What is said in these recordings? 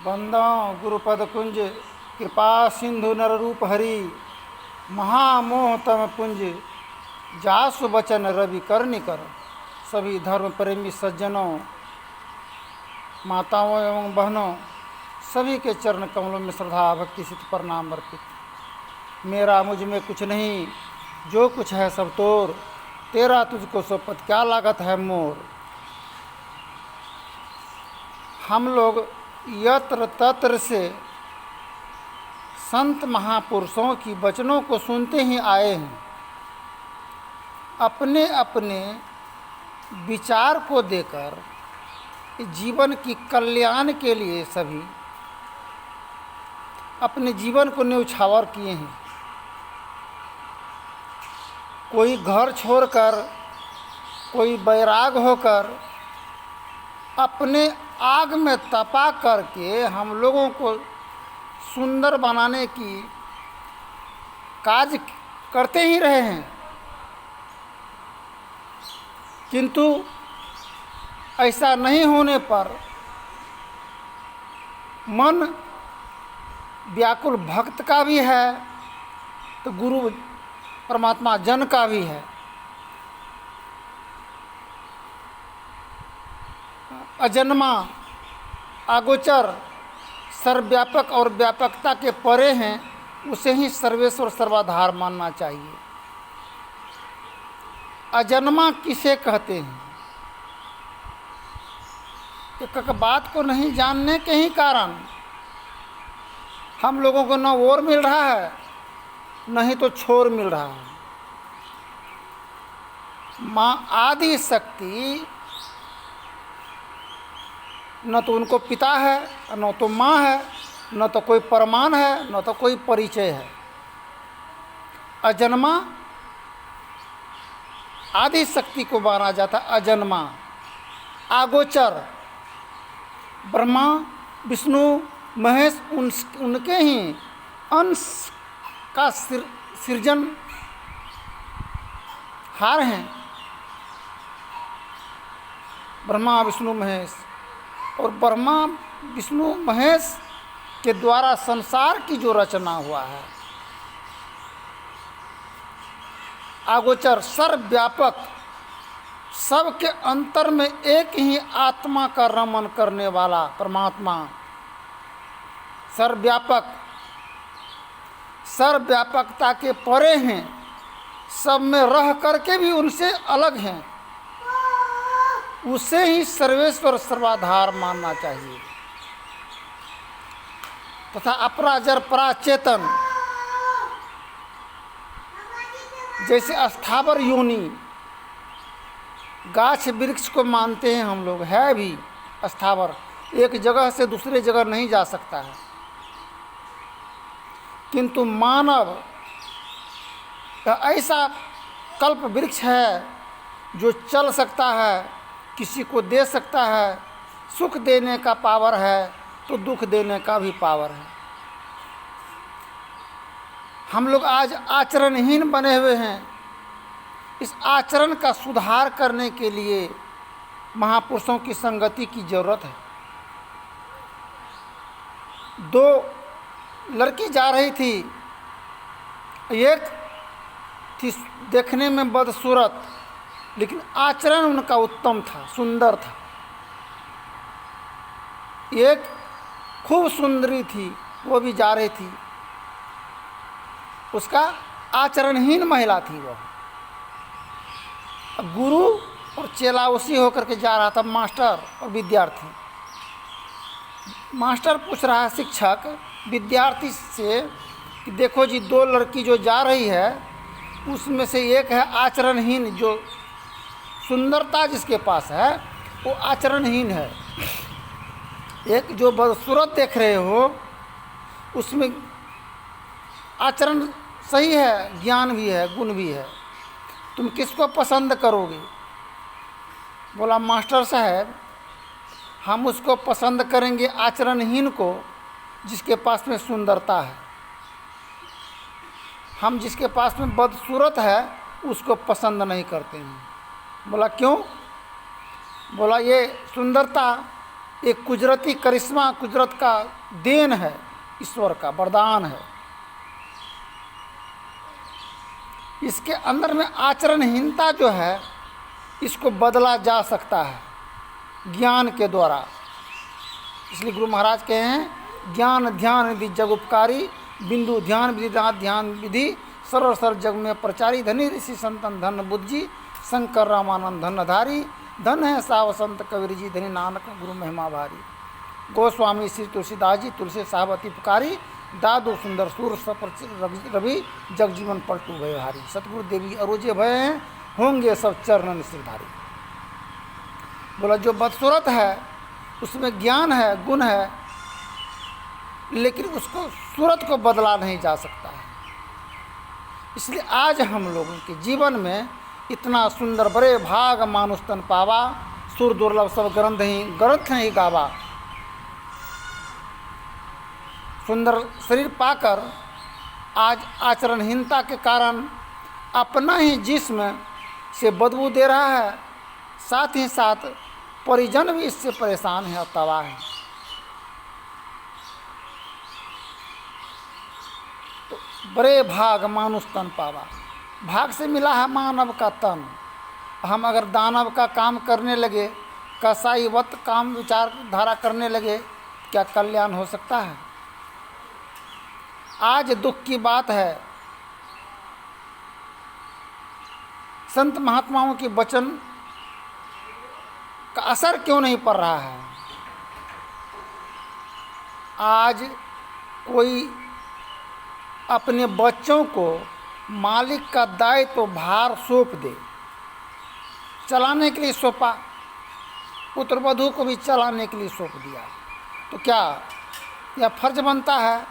वंदो गुरुपद कुंज कृपा सिंधु नर रूप हरि महामोह तम पुंज जासु बचन रवि करनि कर। सभी धर्म प्रेमी सज्जनों, माताओं एवं बहनों, सभी के चरण कमलों में श्रद्धा भक्ति सिद्ध प्रणाम अर्पित। मेरा मुझ में कुछ नहीं, जो कुछ है सब तोर, तेरा तुझको सोपत क्या लागत है मोर। हम लोग यत्र तत्र से संत महापुरुषों की वचनों को सुनते ही आए हैं। अपने अपने विचार को देकर जीवन की कल्याण के लिए सभी अपने जीवन को न्यौछावर किए हैं। कोई घर छोड़कर, कोई बैराग होकर अपने आग में तपा करके हम लोगों को सुंदर बनाने की काज करते ही रहे हैं, किंतु ऐसा नहीं होने पर मन व्याकुल भक्त का भी है तो गुरु परमात्मा जन का भी है। अजन्मा, अगोचर, सर्वव्यापक और व्यापकता के परे हैं, उसे ही सर्वेश्वर सर्वाधार मानना चाहिए। अजन्मा किसे कहते हैं? एक बात को नहीं जानने के ही कारण हम लोगों को न ओर मिल रहा है, नहीं तो छोर मिल रहा है। माँ आदि शक्ति न तो उनको पिता है, न तो माँ है, न तो कोई प्रमाण है, न तो कोई परिचय है। अजन्मा आदि शक्ति को माना जाता है अजन्मा। आगोचर ब्रह्मा विष्णु महेश उनके ही अंश का सृजन हार हैं। ब्रह्मा विष्णु महेश, और ब्रह्मा विष्णु महेश के द्वारा संसार की जो रचना हुआ है, आगोचर सर्वव्यापक, सबके अंतर में एक ही आत्मा का रमन करने वाला परमात्मा सर्वव्यापक, सर्वव्यापकता के परे हैं, सब में रह करके भी उनसे अलग हैं, उसे ही सर्वेश्वर सर्वाधार मानना चाहिए। तथा अपराजर पराचेतन, जैसे अस्थावर योनि, गाछ वृक्ष को मानते हैं हम लोग, है भी अस्थावर, एक जगह से दूसरे जगह नहीं जा सकता है, किंतु मानव ऐसा कल्प वृक्ष है जो चल सकता है, किसी को दे सकता है, सुख देने का पावर है तो दुख देने का भी पावर है। हम लोग आज आचरणहीन बने हुए हैं। इस आचरण का सुधार करने के लिए महापुरुषों की संगति की जरूरत है। दो लड़की जा रही थी, एक थी देखने में बदसूरत, लेकिन आचरण उनका उत्तम था, सुंदर था। एक खूब सुंदरी थी, वो भी जा रही थी, उसका आचरणहीन महिला थी वह। गुरु और चेला उसी होकर के जा रहा था, मास्टर और विद्यार्थी। मास्टर पूछ रहा है शिक्षक विद्यार्थी से कि देखो जी, दो लड़की जो जा रही है उसमें से एक है आचरणहीन, जो सुंदरता जिसके पास है वो आचरणहीन है, एक जो बदसूरत देख रहे हो उसमें आचरण सही है, ज्ञान भी है, गुण भी है, तुम किसको पसंद करोगे? बोला मास्टर साहब, हम उसको पसंद करेंगे आचरणहीन को जिसके पास में सुंदरता है, हम जिसके पास में बदसूरत है उसको पसंद नहीं करते हैं। बोला क्यों? बोला ये सुंदरता एक कुदरती करिश्मा, कुदरत का देन है, ईश्वर का वरदान है। इसके अंदर में आचरणहीनता जो है, इसको बदला जा सकता है ज्ञान के द्वारा। इसलिए गुरु महाराज कहे हैं, ज्ञान ध्यान विधि जग उपकारी, बिंदु ध्यान विधि ध्यान विधि, सर्व सर जग में प्रचारी, धनी ऋषि संतन धन बुद्धि, शंकर रामानंद धनधारी, धन है साव संत कबीर जी, धनी नानक गुरु महिमा भारी। गोस्वामी श्री तुलसीदास जी, तुलसी साहबती पुकारी, दादू सुंदर सूर सपर रवि, जग जीवन पलटू भय हारी। सतगुरु देवी अरोजे भय हैं, होंगे सब चरण सिरधारी। बोला जो बदसूरत है उसमें ज्ञान है, गुण है, लेकिन उसको सूरत को बदला नहीं जा सकता है। इसलिए आज हम लोगों के जीवन में इतना सुंदर बड़े भाग मानुष तन पावा, सुर दुर्लभ सब ग्रंथ ही गावा। सुंदर शरीर पाकर आज आचरणहीनता के कारण अपना ही जिस्म से बदबू दे रहा है, साथ ही साथ परिजन भी इससे परेशान है और तबाह है। तो बड़े भाग मानुष तन पावा, भाग से मिला है मानव का तन। हम अगर दानव का काम करने लगे, कसाईवत काम विचारधारा करने लगे, क्या कल्याण हो सकता है? आज दुख की बात है, संत महात्माओं के वचन का असर क्यों नहीं पड़ रहा है? आज कोई अपने बच्चों को मालिक का दायित्व भार सौंप दे, चलाने के लिए सौंपा, पुत्र वधू को भी चलाने के लिए सौंप दिया, तो क्या यह फर्ज बनता है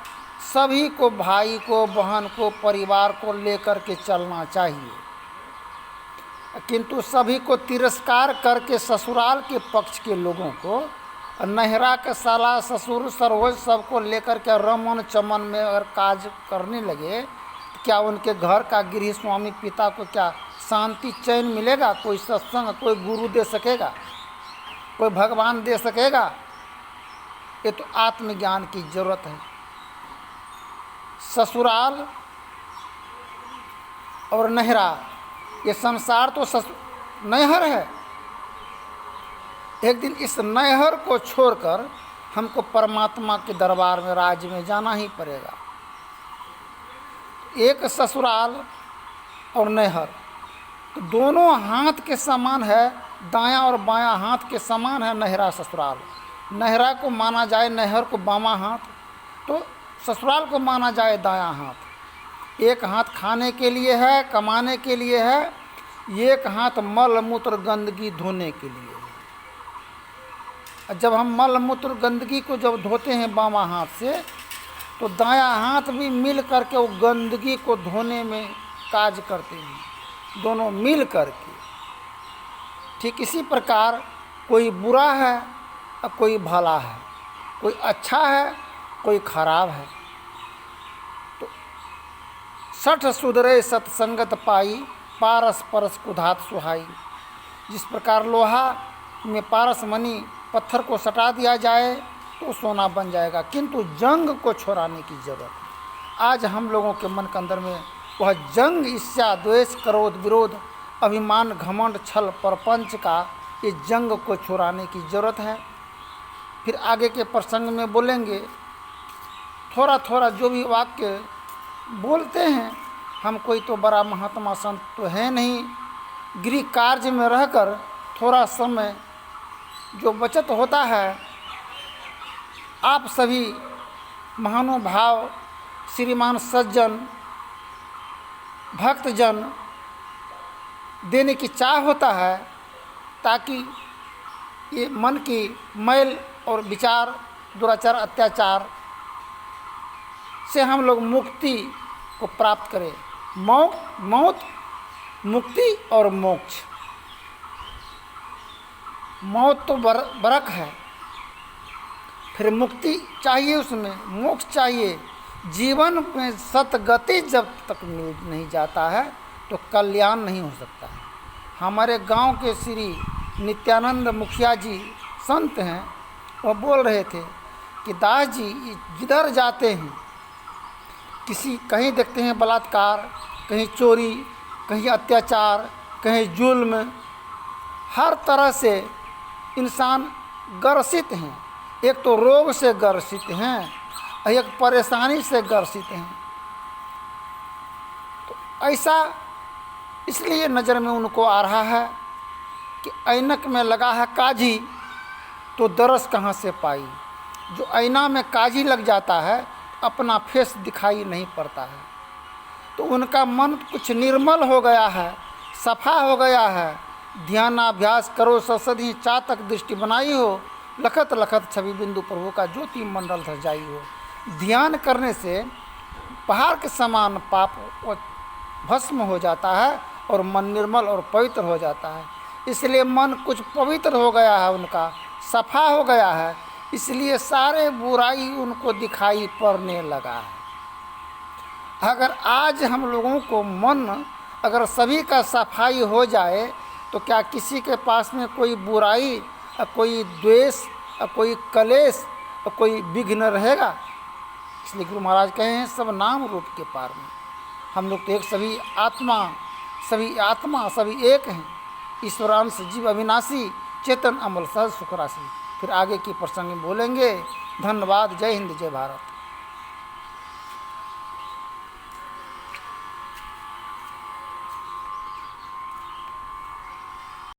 सभी को, भाई को, बहन को, परिवार को लेकर के चलना चाहिए। किंतु सभी को तिरस्कार करके ससुराल के पक्ष के लोगों को, नहरा के साला ससुर सरोज सबको लेकर के रमन चमन में अगर काज करने लगे, तो क्या उनके घर का गृह स्वामी पिता को क्या शांति चैन मिलेगा? कोई सत्संग, कोई गुरु दे सकेगा? कोई भगवान दे सकेगा? ये तो आत्मज्ञान की जरूरत है। ससुराल और नहरा, ये संसार तो नहर है। एक दिन इस नहर को छोड़कर हमको परमात्मा के दरबार में, राज्य में जाना ही पड़ेगा। एक ससुराल और नहर तो दोनों हाथ के समान है, दायां और बायां हाथ के समान है नहरा ससुराल। नहरा को माना जाए नहर को बामां हाथ, तो ससुराल को माना जाए दायां हाथ। एक हाथ खाने के लिए है, कमाने के लिए है, एक हाथ मल मूत्र गंदगी धोने के लिए है। जब हम मल मूत्र गंदगी को जब धोते हैं बामां हाथ से, तो दायां हाथ भी मिल करके वो गंदगी को धोने में काज करते हैं, दोनों मिल करके। ठीक इसी प्रकार कोई बुरा है और कोई भला है, कोई अच्छा है, कोई खराब है। तो सठ सुधरे सत्संगत पाई, पारस परस कुधात सुहाई। जिस प्रकार लोहा में पारस मणि पत्थर को सटा दिया जाए तो सोना बन जाएगा, किंतु जंग को छुड़ाने की जरूरत है। आज हम लोगों के मन के अंदर में वह जंग, ईर्ष्या, द्वेष, क्रोध, विरोध, अभिमान, घमंड, छल, प्रपंच का ये जंग को छुड़ाने की जरूरत है। फिर आगे के प्रसंग में बोलेंगे, थोड़ा थोड़ा जो भी वाक्य बोलते हैं, हम कोई तो बड़ा महात्मा संत तो है नहीं, गृह कार्य में रहकर थोड़ा समय जो बचत होता है, आप सभी महानुभाव, श्रीमान सज्जन, भक्तजन देने की चाह होता है, ताकि ये मन की मैल और विचार, दुराचार, अत्याचार से हम लोग मुक्ति को प्राप्त करें। मौत, मुक्ति और मोक्ष। मौत तो बरक है, फिर मुक्ति चाहिए, उसमें मोक्ष चाहिए। जीवन में सतगति जब तक मिल नहीं जाता है तो कल्याण नहीं हो सकता है। हमारे गांव के श्री नित्यानंद मुखिया जी संत हैं, वह बोल रहे थे कि दास जी जिधर जाते हैं किसी कहीं देखते हैं बलात्कार, कहीं चोरी, कहीं अत्याचार, कहीं जुल्म, हर तरह से इंसान ग्रसित हैं। एक तो रोग से ग्रसित हैं, एक परेशानी से ग्रसित हैं। तो ऐसा इसलिए नज़र में उनको आ रहा है कि ऐनक में लगा है काजी तो दरस कहाँ से पाई। जो ऐना में काजी लग जाता है अपना फेस दिखाई नहीं पड़ता है। तो उनका मन कुछ निर्मल हो गया है, सफा हो गया है। ध्यानाभ्यास करो ससधि चातक दृष्टि बनाई हो, लखत लखत छवि बिंदु प्रभु का ज्योति मंडल धर जाई हो। ध्यान करने से पहाड़ के समान पाप भस्म हो जाता है और मन निर्मल और पवित्र हो जाता है। इसलिए मन कुछ पवित्र हो गया है, उनका सफा हो गया है, इसलिए सारे बुराई उनको दिखाई पड़ने लगा है। अगर आज हम लोगों को मन अगर सभी का सफाई हो जाए तो क्या किसी के पास में कोई बुराई, कोई द्वेष, कोई कलेश, कोई विघ्न रहेगा? इसलिए गुरु महाराज कहे हैं सब नाम रूप के पार में। हम लोग तो एक सभी आत्मा सभी एक हैं। ईश्वरांश जीव अविनाशी, चेतन अमल सहज सुख राशि। फिर आगे की प्रसंग में बोलेंगे। धन्यवाद। जय हिंद, जय भारत।